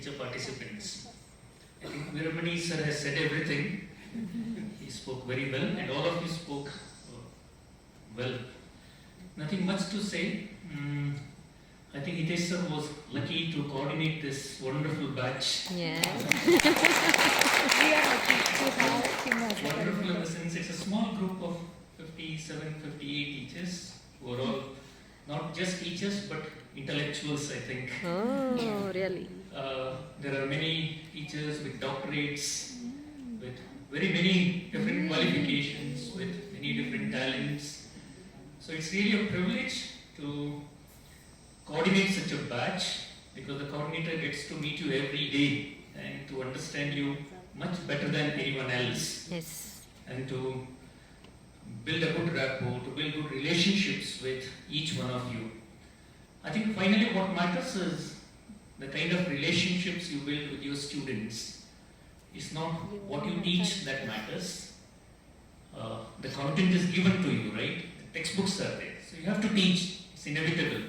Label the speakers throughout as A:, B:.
A: teacher participants. I think Viramani sir has said everything. He spoke very well and all of you spoke well. Nothing much to say. I think Hitesh sir was lucky to coordinate this wonderful batch.
B: Yeah.
C: We are lucky to have him as a
A: Wonderful in the
C: coordinator.
A: sense it's a small group of 57, 58 teachers who are all not just teachers but intellectuals, I think.
B: Oh, really?
A: There are many teachers with doctorates, with very many different qualifications, with many different talents. So it's really a privilege to coordinate such a batch because the coordinator gets to meet you every day and to understand you much better than anyone else
B: Yes.
A: and to build a good rapport, to build good relationships with each one of you. I think finally what matters is the kind of relationships you build with your students. It's not what you teach that matters. The content is given to you, right? The textbooks are there. So you have to teach. It's inevitable.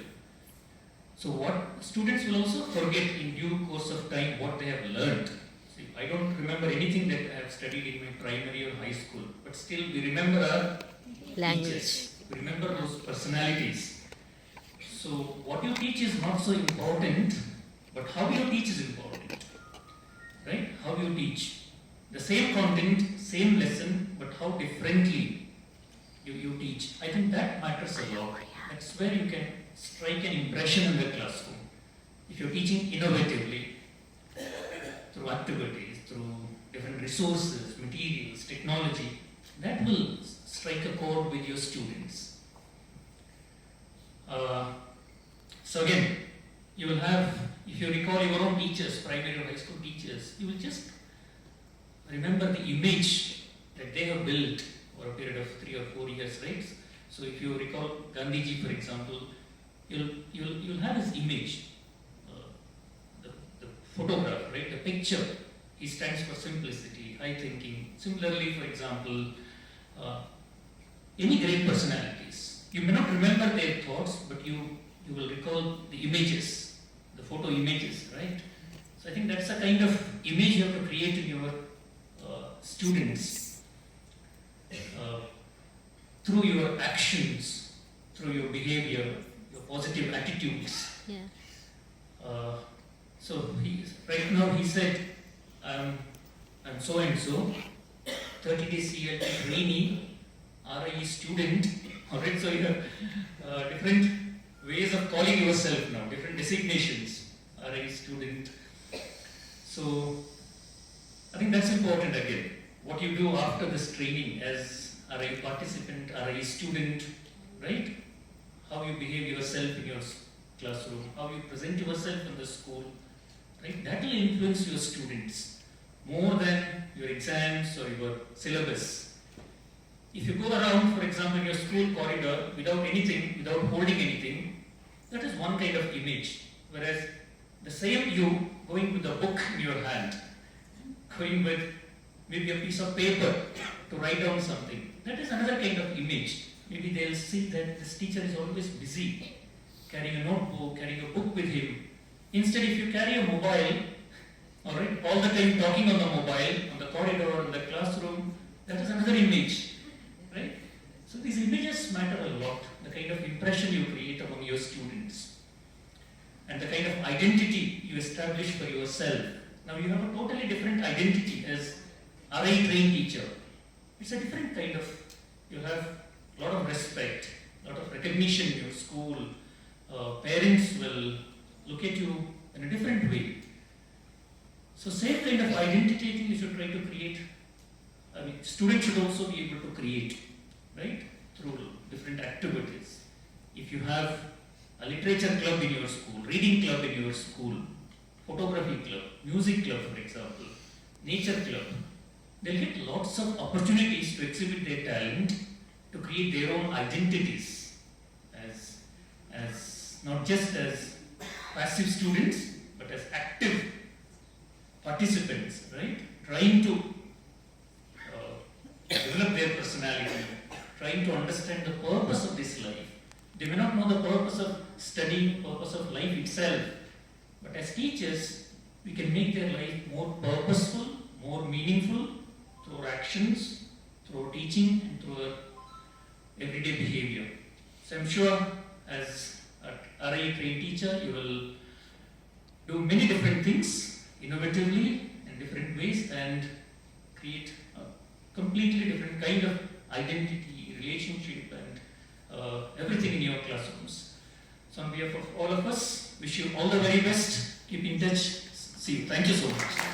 A: So what students will also forget in due course of time what they have learned. See, I don't remember anything that I have studied in my primary or high school, but still we remember our
B: Language.
A: teachers. We remember those personalities. So what you teach is not so important, but how you teach is important. Right? How you teach. The same content, same lesson, but how differently you teach. I think that matters a lot. That's where you can strike an impression in the classroom. If you're teaching innovatively, through activities, through different resources, materials, technology, that will strike a chord with your students. So again, you will have, if you recall your own teachers, primary or high school teachers, you will just remember the image that they have built over a period of 3 or 4 years, right? So if you recall Gandhiji, for example, you'll have his image, the photograph, right? The picture. He stands for simplicity, high thinking. Similarly, for example, any great personalities. You may not remember their thoughts, but you will recall the images, the photo images, right? So I think that's the kind of image you have to create in your students through your actions, through your behavior, your positive attitudes.
B: Yeah.
A: So right now he said, I'm so and so, 30-day CELT trainee, RIE student. Alright, so you have different ways of calling yourself now, different designations. RIE student. So I think that's important again. What you do after this training as RIE participant, RIE student, right? How you behave yourself in your classroom, how you present yourself in the school, right? That will influence your students more than your exams or your syllabus. If you go around, for example, in your school corridor without anything, without holding anything, that is one kind of image. Whereas the same you going with a book in your hand, going with maybe a piece of paper to write down something, that is another kind of image. Maybe they'll see that this teacher is always busy, carrying a notebook, carrying a book with him. Instead, if you carry a mobile, alright, all the time talking on the mobile, on the corridor, in the classroom, that is another image, right? So these images matter a lot, the kind of impression you create among your students, and the kind of identity you establish for yourself. Now you have a totally different identity as RI trained teacher. It's a different kind of, you have a lot of respect, a lot of recognition in your school. Parents will look at you in a different way. So same kind of identity I think you should try to create. I mean, students should also be able to create, right? Through different activities. If you have a literature club in your school, reading club in your school, photography club, music club for example, nature club, they'll get lots of opportunities to exhibit their talent, to create their own identities as not just as passive students, but as active participants, right? Trying to develop their personality, trying to understand the purpose of this life. They may not know the purpose of studying, purpose of life itself, but as teachers, we can make their life more purposeful, more meaningful through our actions, through our teaching, and through our everyday behavior. So I'm sure as a RI trained teacher, you will do many different things innovatively in different ways and create a completely different kind of identity, relationship, and everything in your classrooms. So on behalf of all of us, wish you all the very best. Keep in touch. See you. Thank you so much.